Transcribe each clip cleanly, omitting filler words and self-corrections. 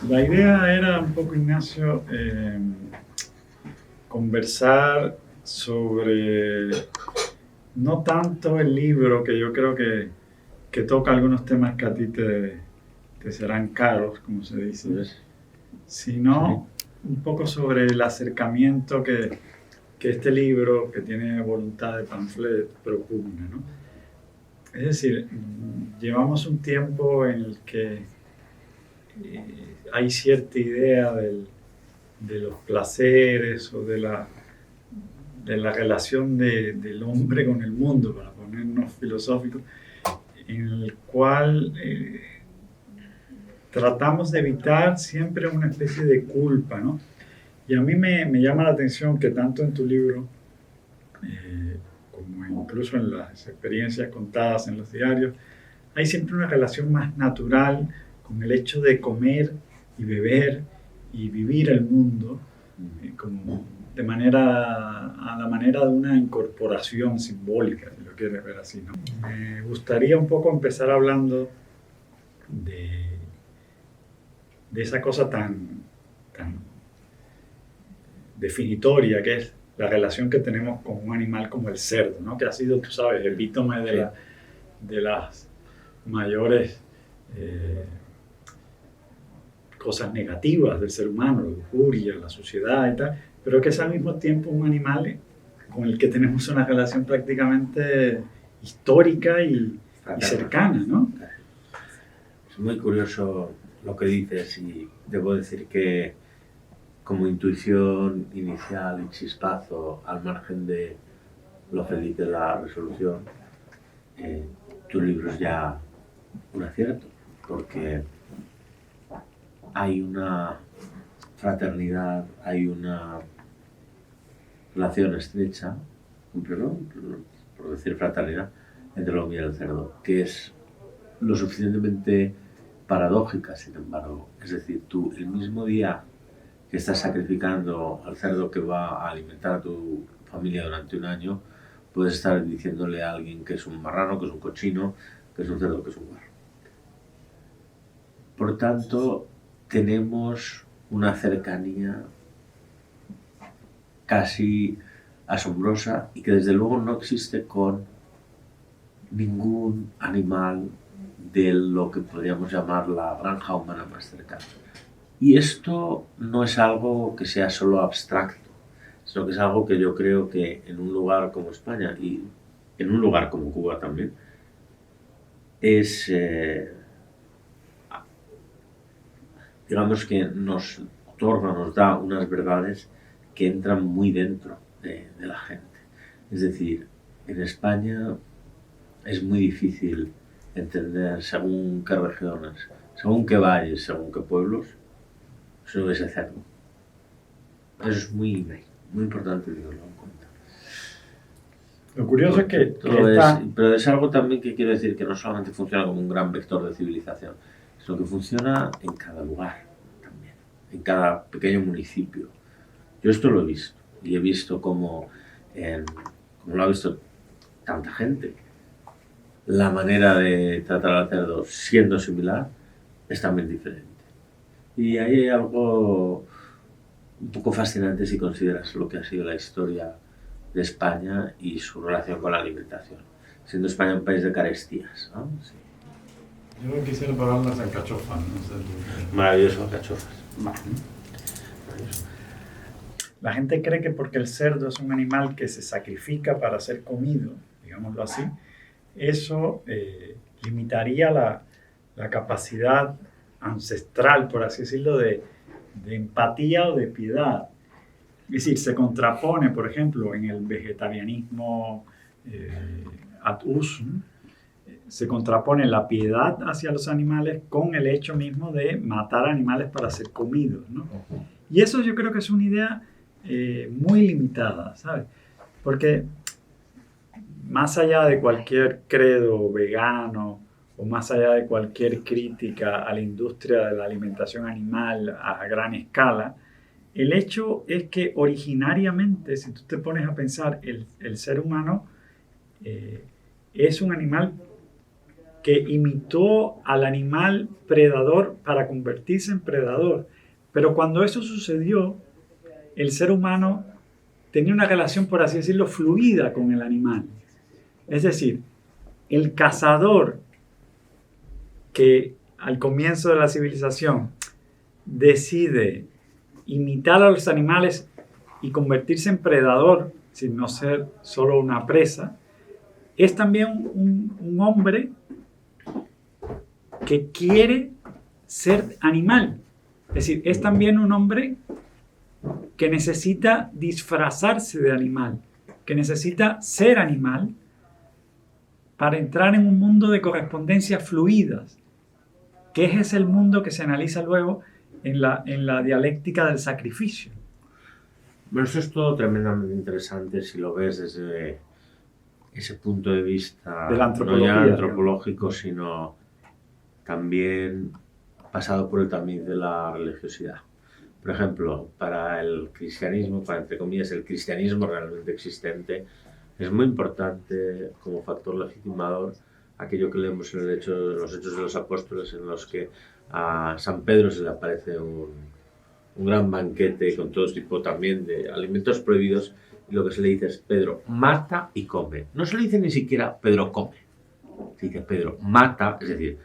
La idea era un poco, Ignacio, conversar sobre no tanto el libro, que yo creo que toca algunos temas que a ti te serán caros, como se dice, Pues, sí, sino un poco sobre el acercamiento que este libro, que tiene voluntad de pamphlet, propugna, ¿no? Es decir, llevamos un tiempo en el que hay cierta idea de los placeres o de la relación del hombre con el mundo, para ponernos filosóficos, en el cual tratamos de evitar siempre una especie de culpa, ¿no? Y a mí me llama la atención que tanto en tu libro, como incluso en las experiencias contadas en los diarios, hay siempre una relación más natural con el hecho de comer y beber y vivir el mundo, como a la manera de una incorporación simbólica, si lo quieres ver así, ¿no? Me gustaría un poco empezar hablando de, de esa cosa tan definitoria que es la relación que tenemos con un animal como el cerdo, ¿no? Que ha sido, tú sabes, epítome sí. de las mayores eh, cosas negativas del ser humano, la lujuria, la suciedad y tal, pero que es al mismo tiempo un animal con el que tenemos una relación prácticamente histórica y Fraterna. cercana, ¿no? Es muy curioso lo que dices y debo decir que como intuición inicial y chispazo, al margen de lo feliz de la resolución, eh, tu libro es ya un acierto, porque hay una fraternidad, hay una relación estrecha, ¿no? Por decir fraternidad, entre el hombre y el cerdo, que es lo suficientemente paradójica, sin embargo. Es decir, tú el mismo día que estás sacrificando al cerdo que va a alimentar a tu familia durante un año, puedes estar diciéndole a alguien que es un marrano, que es un cochino, que es un cerdo, que es un guarro. Por tanto, tenemos una cercanía casi asombrosa y que desde luego no existe con ningún animal de lo que podríamos llamar la granja humana más cercana. Y esto no es algo que sea solo abstracto, sino que es algo que yo creo que en un lugar como España y en un lugar como Cuba también, es, digamos que nos otorga, nos da unas verdades que entran muy dentro de la gente. Es decir, en España es muy difícil entender según qué regiones, según qué valles, según qué pueblos, se hubiese cerdo. Eso es muy importante tenerlo en cuenta. Lo curioso es Porque que todo es, esta, pero es algo también que quiero decir que no solamente funciona como un gran vector de civilización, sino que funciona en cada lugar también, en cada pequeño municipio. Yo esto lo he visto y he visto como lo ha visto tanta gente, la manera de tratar al cerdo siendo similar es también diferente. Y ahí hay algo un poco fascinante si consideras lo que ha sido la historia de España y su relación con la alimentación, siendo España un país de carestías, ¿no? Sí. yo quisiera probar las alcachofas, no sé Maravilloso, cachorras. La gente cree que porque el cerdo es un animal que se sacrifica para ser comido, digámoslo así, eso limitaría la capacidad ancestral, por así decirlo, de empatía o de piedad. Es decir, se contrapone, por ejemplo, en el vegetarianismo ad usum, se contrapone la piedad hacia los animales con el hecho mismo de matar animales para ser comidos, ¿no? Y eso yo creo que es una idea muy limitada, ¿sabes? Porque más allá de cualquier credo vegano o más allá de cualquier crítica a la industria de la alimentación animal a gran escala, el hecho es que originariamente, si tú te pones a pensar, el ser humano eh, es un animal que imitó al animal predador para convertirse en predador. Pero cuando eso sucedió, el ser humano tenía una relación, por así decirlo, fluida con el animal. Es decir, el cazador que al comienzo de la civilización decide imitar a los animales y convertirse en predador, sin no ser solo una presa, es también un hombre que quiere ser animal. Es decir, es también un hombre que necesita disfrazarse de animal, que necesita ser animal para entrar en un mundo de correspondencias fluidas, que es el mundo que se analiza luego en la dialéctica del sacrificio. Bueno, eso es todo tremendamente interesante si lo ves desde ese punto de vista De la no ya antropología, antropológico, sino también pasado por el tamiz de la religiosidad. Por ejemplo, para el cristianismo, para entre comillas el cristianismo realmente existente, es muy importante como factor legitimador aquello que leemos en los Hechos de los Apóstoles, en los que a San Pedro se le aparece un gran banquete con todo tipo también de alimentos prohibidos, y lo que se le dice es: Pedro, mata y come. No se le dice ni siquiera Pedro, come. Se dice Pedro, mata, es decir,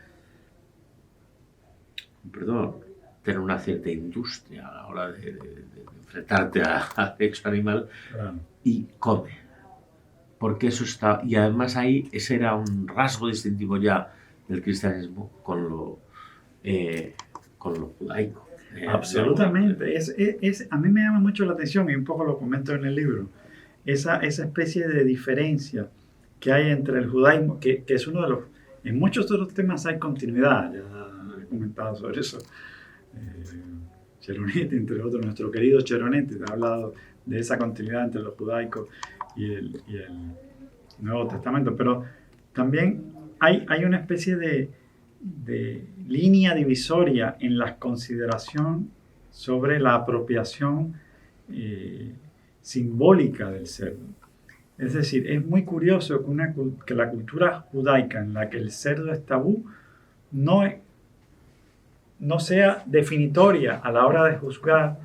tener una cierta industria a la hora de enfrentarte al sexo animal, y come. Porque eso está, y además ahí ese era un rasgo distintivo ya del cristianismo con lo judaico. Absolutamente. A mí me llama mucho la atención, y un poco lo comento en el libro, esa especie de diferencia que hay entre el judaísmo, que es uno de los... En muchos otros temas hay continuidad, ya he comentado sobre eso. Cheronetti, entre otros, nuestro querido Cheronetti, ha hablado de esa continuidad entre lo judaico y el Nuevo Testamento, pero también hay una especie de línea divisoria en la consideración sobre la apropiación simbólica del cerdo. Es decir, es muy curioso que la cultura judaica en la que el cerdo es tabú no sea definitoria a la hora de juzgar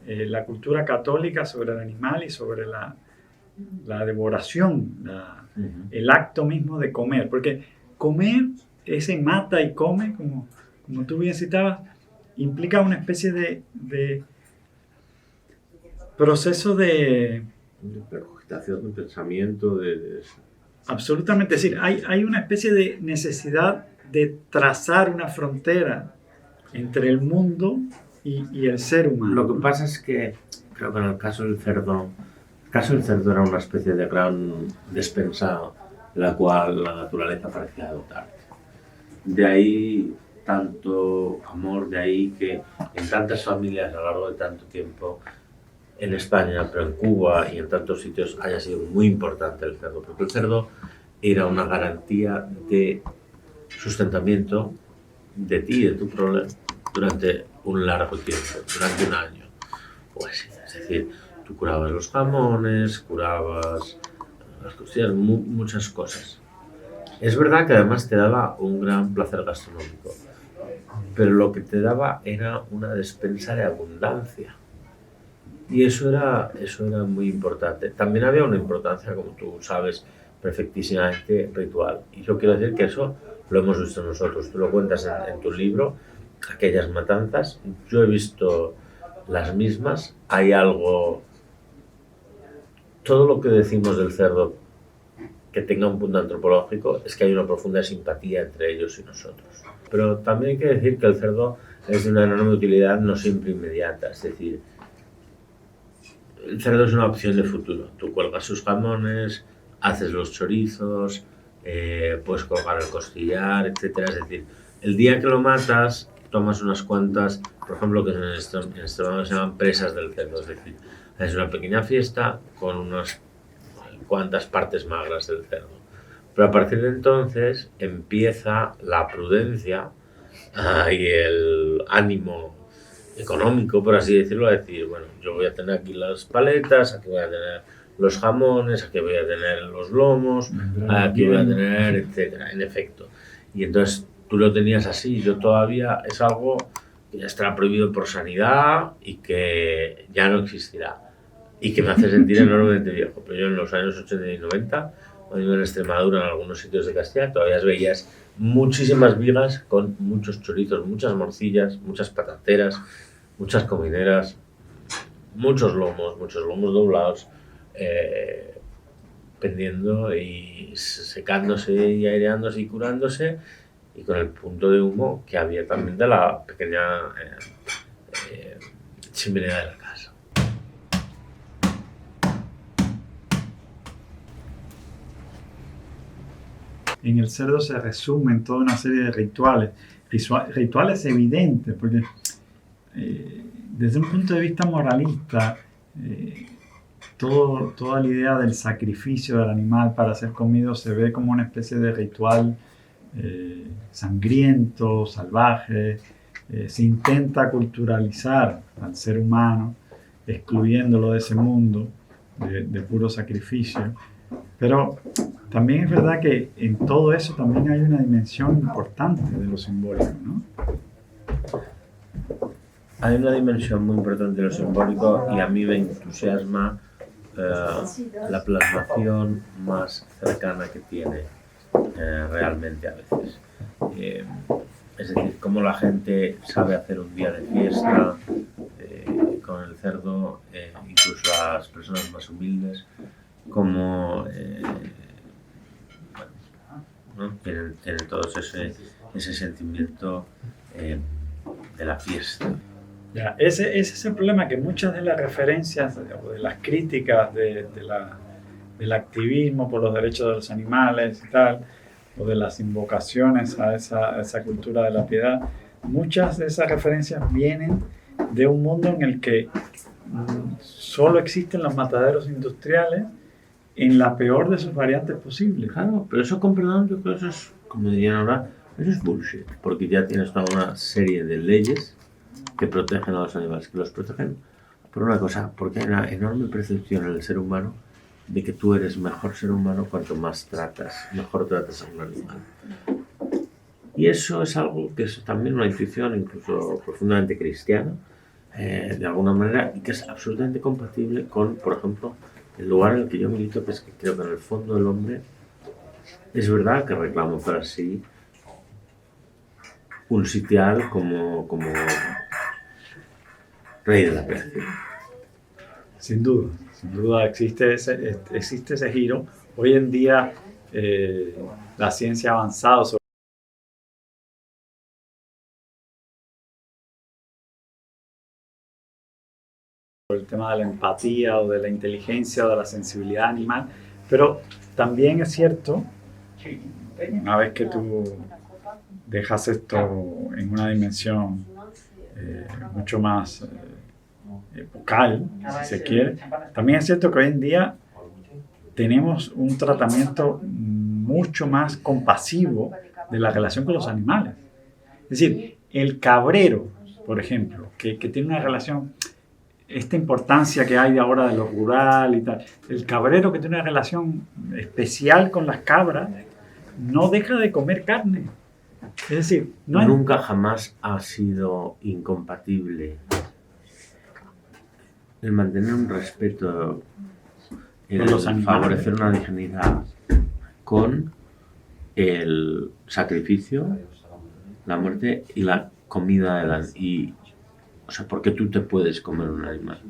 la cultura católica sobre el animal y sobre la devoración, el acto mismo de comer. Porque comer, ese mata y come, como tú bien citabas, implica una especie de proceso de percogitación, de pensamiento, absolutamente. Es decir, hay una especie de necesidad de trazar una frontera entre el mundo y el ser humano. Lo que pasa es que creo que en el caso del cerdo era una especie de gran despensa de la cual la naturaleza parecía dotarte. De ahí tanto amor, de ahí que en tantas familias a lo largo de tanto tiempo, en España, pero en Cuba y en tantos sitios, haya sido muy importante el cerdo, porque el cerdo era una garantía de sustentamiento de ti y de tu problema durante un largo tiempo, durante un año. Pues, es decir, tú curabas los jamones, curabas las costillas, muchas cosas. Es verdad que además te daba un gran placer gastronómico, pero lo que te daba era una despensa de abundancia. Y eso era muy importante. También había una importancia, como tú sabes perfectísimamente, ritual. Y yo quiero decir que eso lo hemos visto nosotros. Tú lo cuentas en tu libro, aquellas matanzas. Yo he visto las mismas. Hay algo... Todo lo que decimos del cerdo que tenga un punto antropológico es que hay una profunda simpatía entre ellos y nosotros. Pero también hay que decir que el cerdo es de una enorme utilidad, no siempre inmediata. Es decir, el cerdo es una opción de futuro. Tú cuelgas sus jamones, haces los chorizos, puedes colgar el costillar, etc. Es decir, el día que lo matas, tomas unas cuantas, por ejemplo, que en este momento se llaman presas del cerdo. Es decir, es una pequeña fiesta con unas cuantas partes magras del cerdo. Pero a partir de entonces empieza la prudencia y el ánimo económico, por así decirlo, a decir, bueno, yo voy a tener aquí las paletas, aquí voy a tener los jamones, aquí voy a tener los lomos, aquí voy a tener, etcétera, en efecto. Y entonces tú lo tenías así, yo todavía es algo que ya estará prohibido por sanidad y que ya no existirá. Y que me hace sentir enormemente viejo. Pero yo en los años 80 y 90, cuando iba en Extremadura, en algunos sitios de Castilla, todavía veías muchísimas vigas con muchos chorizos, muchas morcillas, muchas patateras, muchas comineras, muchos lomos doblados, pendiendo y secándose y aireándose y curándose, y con el punto de humo que había también de la pequeña chimenea de la casa. En el cerdo se resumen toda una serie de rituales evidentes, porque desde un punto de vista moralista, toda la idea del sacrificio del animal para ser comido se ve como una especie de ritual sangriento, salvaje. Se intenta culturalizar al ser humano, excluyéndolo de ese mundo de puro sacrificio. Pero también es verdad que en todo eso también hay una dimensión importante de lo simbólico, ¿no? Hay una dimensión muy importante de lo simbólico y a mí me entusiasma la plasmación más cercana que tiene realmente a veces. Es decir, cómo la gente sabe hacer un día de fiesta con el cerdo, incluso las personas más humildes, como ¿no? tienen todos ese sentimiento de la fiesta. Ya, ese es el problema, que muchas de las referencias o de las críticas del activismo por los derechos de los animales y tal, o de las invocaciones a esa cultura de la piedad, muchas de esas referencias vienen de un mundo en el que solo existen los mataderos industriales en la peor de sus variantes posibles. Claro, pero eso, perdón, yo creo que eso es, como dirían ahora, eso es bullshit, porque ya tienes toda una serie de leyes que protegen a los animales, que los protegen por una cosa, porque hay una enorme percepción en el ser humano de que tú eres mejor ser humano cuanto mejor tratas a un animal. Y eso es algo que es también una intuición incluso profundamente cristiana, de alguna manera, y que es absolutamente compatible con, por ejemplo, el lugar en el que yo milito, que es que creo que en el fondo el hombre es verdad que reclama para sí un sitial como rey de la creación. Sin duda existe ese giro. Hoy en día la ciencia ha avanzado sobre el tema de la empatía o de la inteligencia o de la sensibilidad animal, pero también es cierto, una vez que tú dejas esto en una dimensión mucho más vocal, si se quiere, también es cierto que hoy en día tenemos un tratamiento mucho más compasivo de la relación con los animales. Es decir, el cabrero, por ejemplo, que tiene una relación, esta importancia que hay de ahora de lo rural y tal, el cabrero que tiene una relación especial con las cabras, no deja de comer carne. Es decir, nunca jamás ha sido incompatible el mantener un respeto, el favorecer una dignidad con el sacrificio, la muerte y la comida o sea, porque tú te puedes comer un animal.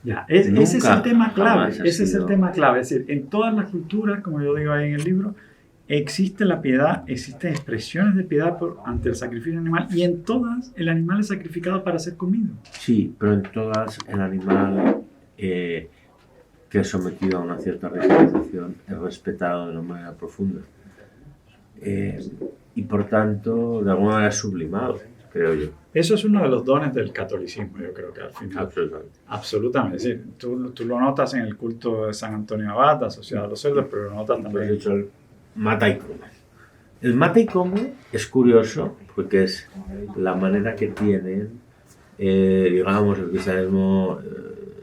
Ya, ese es el tema clave. Ese es el tema clave. Es decir, en todas las culturas, como yo digo ahí en el libro, existe la piedad, existen expresiones de piedad ante el sacrificio animal, y en todas el animal es sacrificado para ser comido. Sí, pero en todas el animal que es sometido a una cierta ritualización es respetado de una manera profunda. Y por tanto, de alguna manera es sublimado, creo yo. Eso es uno de los dones del catolicismo, yo creo que al final. Absolutamente. Absolutamente. Es decir, tú lo notas en el culto de San Antonio Abad, asociado a los cerdos, pero lo notas también. De hecho, el mata y come. El mata y come es curioso porque es la manera que tienen, digamos, el cristianismo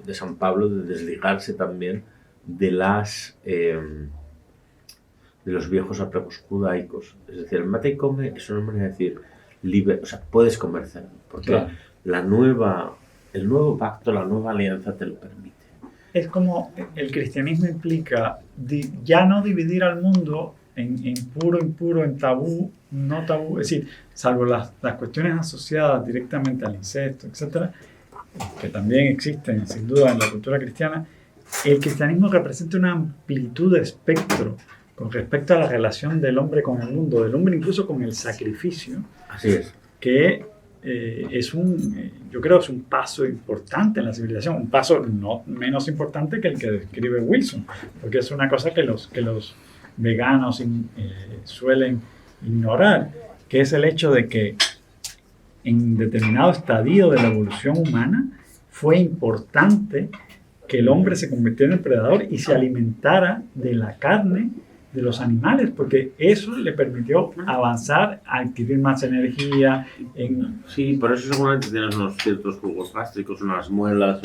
de San Pablo de desligarse también de de los viejos apegos judaicos. Es decir, el mata y come es una manera de decir libre, o sea, puedes comer cerdo, porque Claro. el nuevo pacto, la nueva alianza te lo permite. Es como el cristianismo implica ya no dividir al mundo en puro, impuro, en tabú, no tabú, es decir, salvo las cuestiones asociadas directamente al incesto, etcétera, que también existen sin duda en la cultura cristiana. El cristianismo representa una amplitud de espectro con respecto a la relación del hombre con el mundo, del hombre incluso con el sacrificio. Así es. Que yo creo es un paso importante en la civilización, un paso no menos importante que el que describe Wilson, porque es una cosa que los veganos suelen ignorar, que es el hecho de que en determinado estadio de la evolución humana fue importante que el hombre se convirtiera en predador y se alimentara de la carne de los animales, porque eso le permitió avanzar, adquirir más energía. Sí, por eso seguramente tienes unos ciertos jugos gástricos, unas muelas,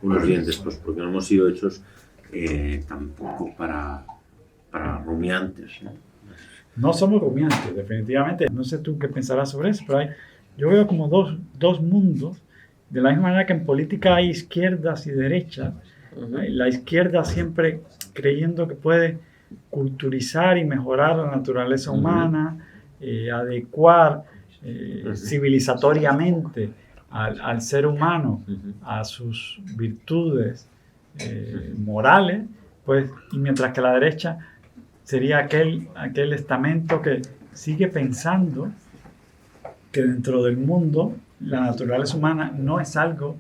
unos dientes, pues porque no hemos sido hechos tampoco para rumiantes, ¿no? No somos rumiantes, definitivamente. No sé tú qué pensarás sobre eso, pero yo veo como dos mundos. De la misma manera que en política hay izquierdas y derechas, la izquierda siempre creyendo que puede culturizar y mejorar la naturaleza humana, adecuar civilizatoriamente al ser humano a sus virtudes morales, pues, y mientras que la derecha sería aquel estamento que sigue pensando que dentro del mundo la naturaleza humana no es algo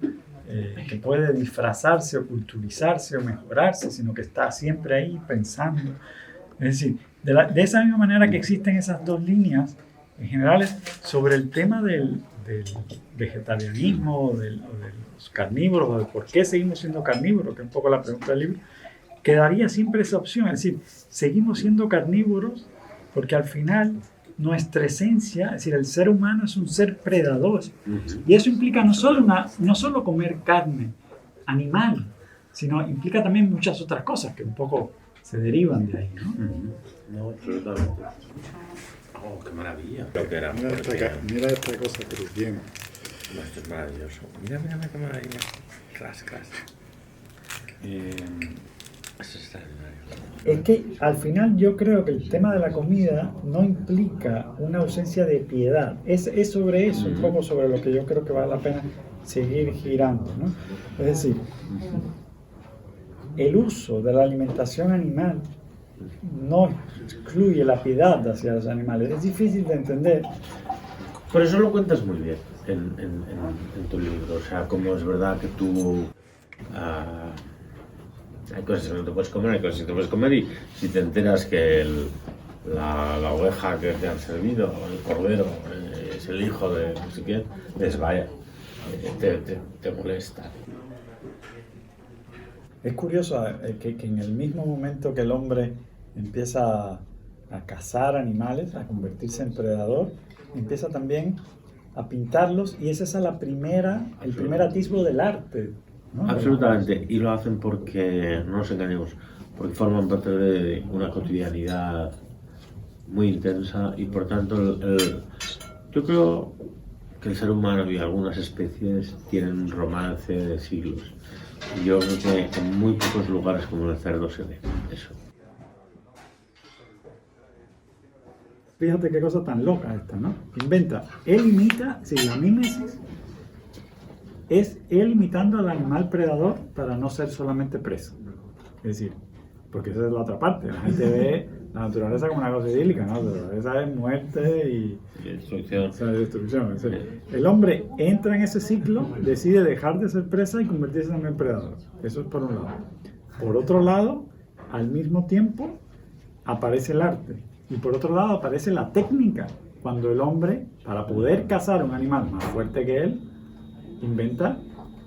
que puede disfrazarse o culturizarse o mejorarse, sino que está siempre ahí pensando. Es decir, de esa misma manera que existen esas dos líneas en general sobre el tema del vegetarianismo o de los carnívoros, o de por qué seguimos siendo carnívoros, que es un poco la pregunta del libro, quedaría siempre esa opción, es decir, seguimos siendo carnívoros porque al final nuestra esencia, es decir, el ser humano es un ser predador. Y eso implica no solo comer carne animal, sino implica también muchas otras cosas que un poco se derivan de ahí, ¿no? No, absolutamente. Oh, qué maravilla. Creo que era. Mira esta cosa que tiene. No, esto es maravilloso. Mira qué maravilla. Clase. Es extraordinario. Es que al final yo creo que el tema de la comida no implica una ausencia de piedad. Es sobre eso, un poco sobre lo que yo creo que vale la pena seguir girando, ¿no? Es decir, el uso de la alimentación animal no excluye la piedad hacia los animales. Es difícil de entender. Por eso lo cuentas muy bien en tu libro. O sea, como es verdad que tú... hay cosas que no te puedes comer, hay cosas que te puedes comer, y si te enteras que la oveja que te han servido, el cordero, es el hijo de no sé quién, vaya, te molesta. Es curioso que en el mismo momento que el hombre empieza a cazar animales, a convertirse en predador, empieza también a pintarlos, y ese es el primer atisbo del arte, ¿no? Absolutamente, y lo hacen porque, no nos engañemos, porque forman parte de una cotidianidad muy intensa, y por tanto yo creo que el ser humano y algunas especies tienen un romance de siglos, y yo creo que en muy pocos lugares como el cerdo se ve eso. Fíjate qué cosa tan loca esta, ¿no? Él imita, si la mímesis es él imitando al animal predador para no ser solamente presa. Es decir, porque esa es la otra parte. La gente ve la naturaleza como una cosa idílica, ¿no? La naturaleza es muerte y destrucción. O sea, destrucción. Es decir, el hombre entra en ese ciclo, decide dejar de ser presa y convertirse en predador. Eso es por un lado. Por otro lado, al mismo tiempo, aparece el arte. Y por otro lado, aparece la técnica. Cuando el hombre, para poder cazar un animal más fuerte que él, inventa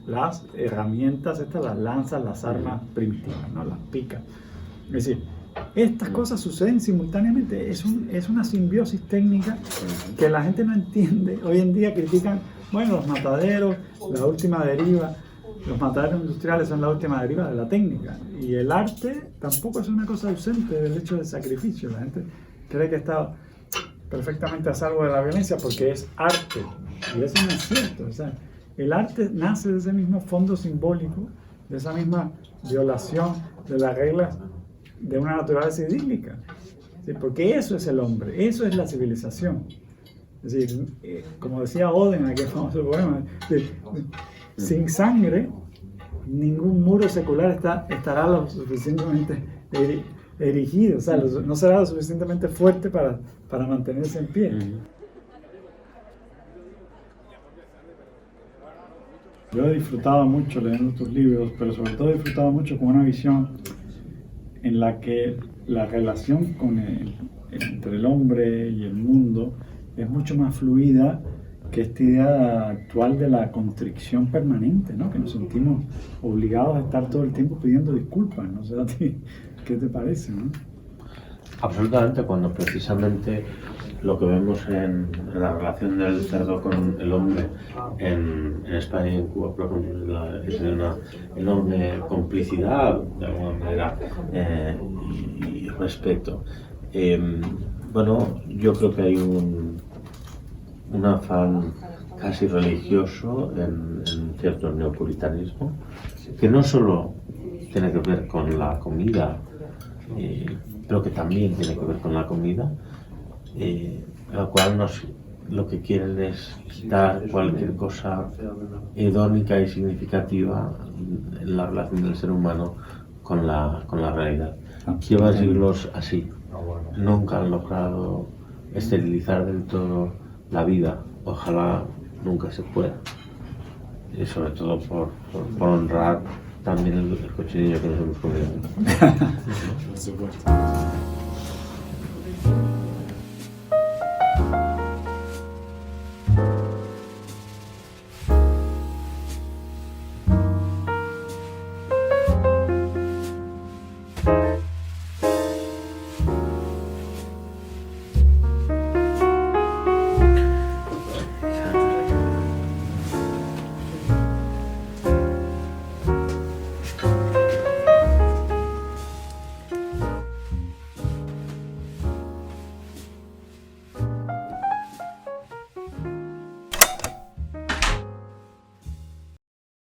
las herramientas estas, las lanzas, las armas primitivas, ¿no? Las picas. Es decir, estas cosas suceden simultáneamente. Es una simbiosis técnica que la gente no entiende. Hoy en día critican, bueno, los mataderos, la última deriva. los materiales industriales son la última deriva de la técnica. Y el arte tampoco es una cosa ausente del hecho del sacrificio. La gente cree que está perfectamente a salvo de la violencia porque es arte. Y eso no es cierto. O sea, el arte nace de ese mismo fondo simbólico, de esa misma violación de las reglas de una naturaleza idílica. ¿Sí? Porque eso es el hombre, eso es la civilización. Es decir, como decía Oden en aquel famoso poema, sin sangre, ningún muro secular estará lo suficientemente erigido, o sea, no será lo suficientemente fuerte para mantenerse en pie. Yo he disfrutado mucho leyendo tus libros, pero sobre todo he disfrutado mucho con una visión en la que la relación entre el hombre y el mundo es mucho más fluida que esta idea actual de la constricción permanente, ¿no? Que nos sentimos obligados a estar todo el tiempo pidiendo disculpas. No sé a ti, ¿qué te parece, no? Absolutamente, cuando precisamente lo que vemos en la relación del cerdo con el hombre en España y en Cuba, por ejemplo, es de una enorme complicidad, de alguna manera, y respeto. Bueno, yo creo que hay un afán casi religioso en cierto neopuritanismo, que no solo tiene que ver con la comida, pero que también tiene que ver con la comida, la cual lo que quieren es quitar cualquier cosa hedónica y significativa en la relación del ser humano con la realidad. Lleva siglos así, nunca han logrado esterilizar del todo la vida, ojalá nunca se pueda, y sobre todo por honrar también el cochinillo que nos hemos comido. Por supuesto.